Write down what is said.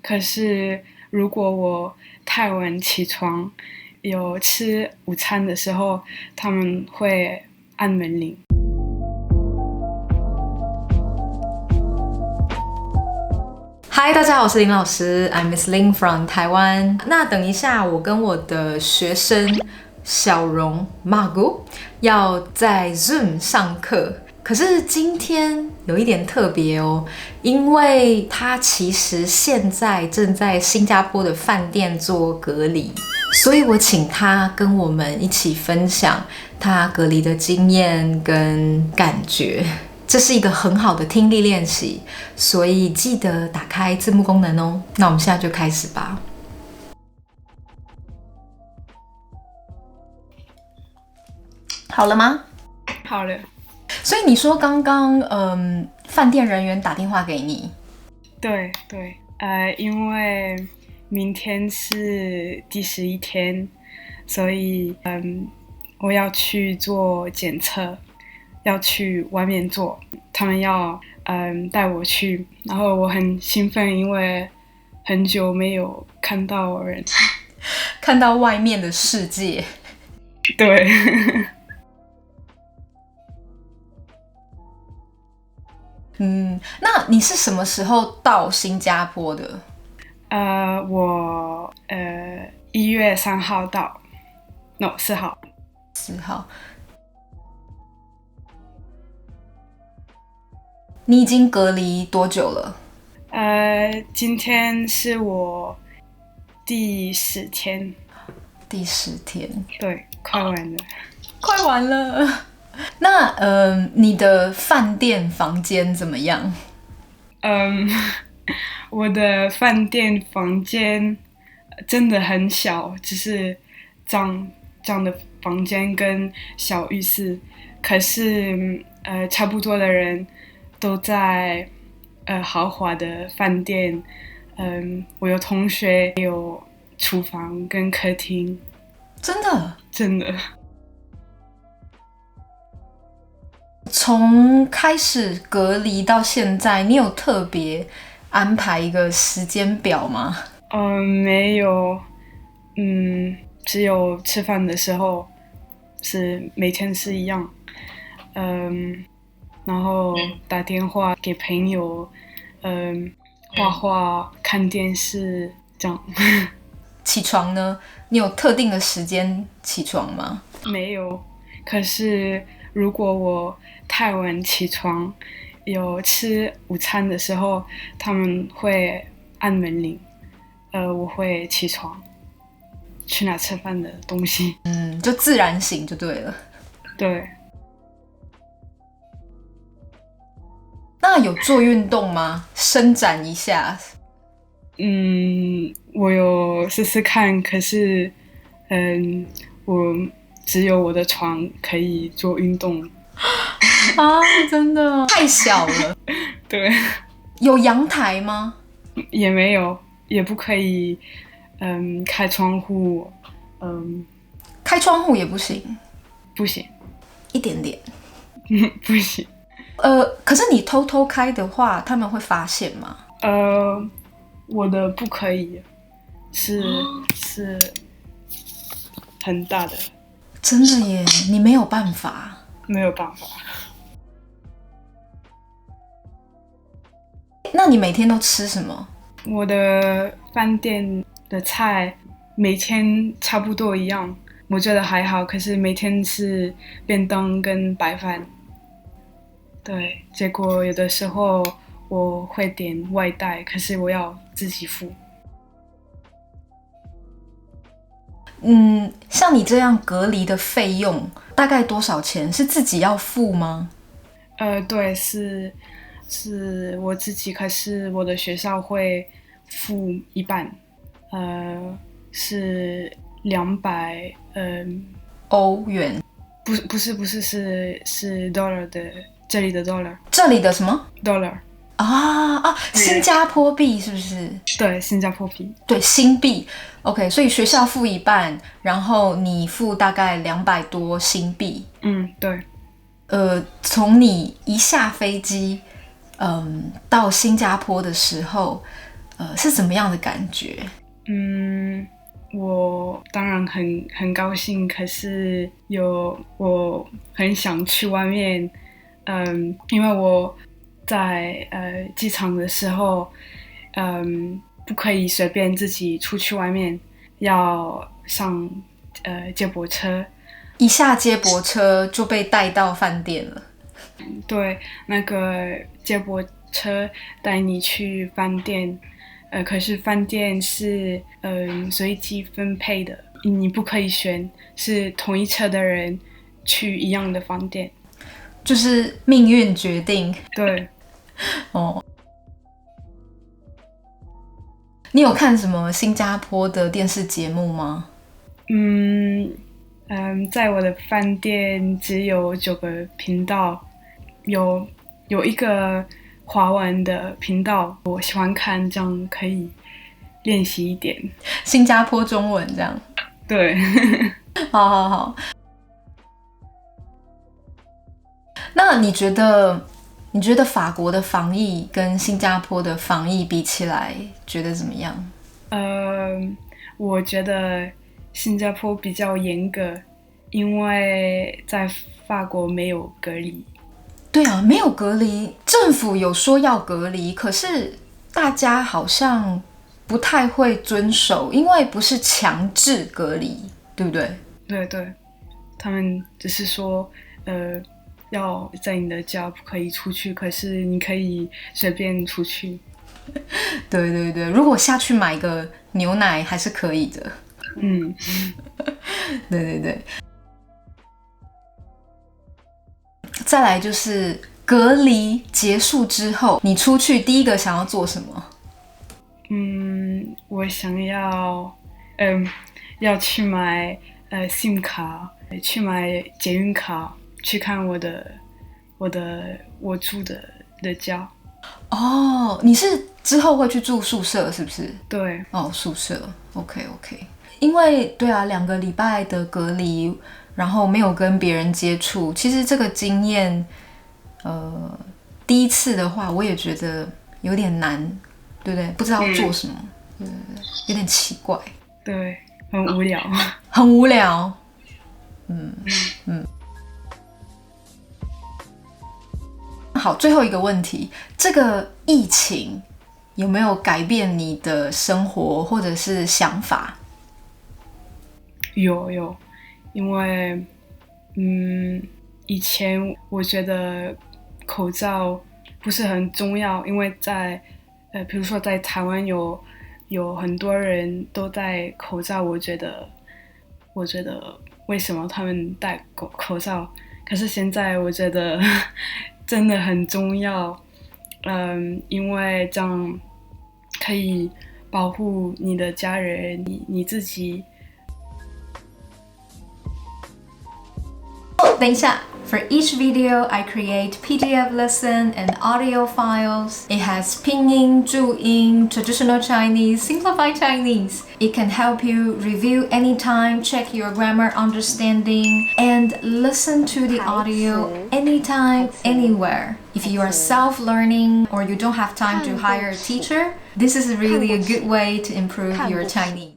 可是如果我太晚起床，有吃午餐的时候，他们会按门铃。嗨，大家好，我是林老师 ，I'm Miss Lin from 台湾。那等一下，我跟我的学生小荣 Margot 要在 Zoom 上课。可是今天有一点特别哦，因为他其实现在正在新加坡的饭店做隔离，所以我请他跟我们一起分享他隔离的经验跟感觉。这是一个很好的听力练习，所以记得打开字幕功能哦。那我们现在就开始吧。好了吗？好了。所以你说刚刚饭店人员打电话给你？对，因为明天是第11天，所以我要去做检测，要去外面做，他们要带我去，然后我很兴奋，因为很久没有看到人，看到外面的世界。对。那你是什么时候到新加坡的？我1月3号到，4号。4号。你已经隔离多久了？今天是我第10天。第10天。对，快完了。快完了。那你的饭店房间怎么样？我的饭店房间真的很小，只是脏的房间跟小浴室。可是差不多的人都在豪华的饭店。我有同学有厨房跟客厅。真的？真的。从开始隔离到现在，你有特别安排一个时间表吗？没有。只有吃饭的时候是每天是一样。然后打电话给朋友，画画、看电视这样。起床呢？你有特定的时间起床吗？没有。可是如果我太晚起床，有吃午餐的时候，他们会按门铃，我会起床去拿吃饭的东西。就自然醒就对了。对。那有做运动吗？伸展一下？我有试试看，可是我只有我的床可以做运动。啊，真的太小了。对。有阳台吗？也没有，也不可以开窗户。开窗户也不行。不行。一点点。不行。可是你偷偷开的话，他们会发现吗？我的不可以，是很大的。真的耶，你没有办法。没有办法。那你每天都吃什么？我的饭店的菜每天差不多一样，我觉得还好。可是每天是便当跟白饭。对，结果有的时候我会点外带，可是我要自己付。像你这样隔离的费用大概多少钱？是自己要付吗？对，是我自己，可是我的学校会付一半，是200欧元。不是是 dollar 的，这里的 dollar。这里的什么 dollar？ 新加坡币是不是？对，新加坡币。对，新币。OK， 所以学校付一半，然后你付大概200多新币。对。从你一下飞机，到新加坡的时候，是怎么样的感觉？我当然很高兴，可是我很想去外面，因为我在机场的时候，不可以随便自己出去外面，要上接驳车，一下接驳车就被带到饭店了。对，那个接驳车带你去饭店。可是饭店是随机分配的，你不可以选是同一车的人去一样的饭店，就是命运决定。对，哦，你有看什么新加坡的电视节目吗？在我的饭店只有9个频道，有一个华文的频道，我喜欢看，这样可以练习一点新加坡中文这样。对，好。那你觉得法国的防疫跟新加坡的防疫比起来，觉得怎么样？我觉得新加坡比较严格，因为在法国没有隔离。对啊，没有隔离，政府有说要隔离，可是大家好像不太会遵守，因为不是强制隔离，对不对？对，他们只是说，要在你的家不可以出去，可是你可以随便出去。对，如果下去买个牛奶还是可以的。对。再来就是隔离结束之后，你出去第一个想要做什么？我想要去买SIM 卡，去买捷运卡，去看我住的家。哦，你是之后会去住宿舍是不是？对。哦，宿舍 OK。因为对啊，2个礼拜的隔离，然后没有跟别人接触，其实这个经验第一次的话我也觉得有点难，对不对？不知道做什么，有点奇怪。对，很无聊。很无聊。好，最后一个问题，这个疫情有没有改变你的生活或者是想法？有，因为以前我觉得口罩不是很重要，因为比如说在台湾有很多人都戴口罩，我觉得为什么他们戴口罩？可是现在我觉得真的很重要，因为这样可以保护你的家人，你自己。等一下。For each video, I create PDF lesson and audio files. It has Pinyin, Zhuyin, traditional Chinese, simplified Chinese. It can help you review anytime, check your grammar understanding, and listen to the audio anytime, anywhere. If you are self-learning or you don't have time to hire a teacher, this is really a good way to improve your Chinese.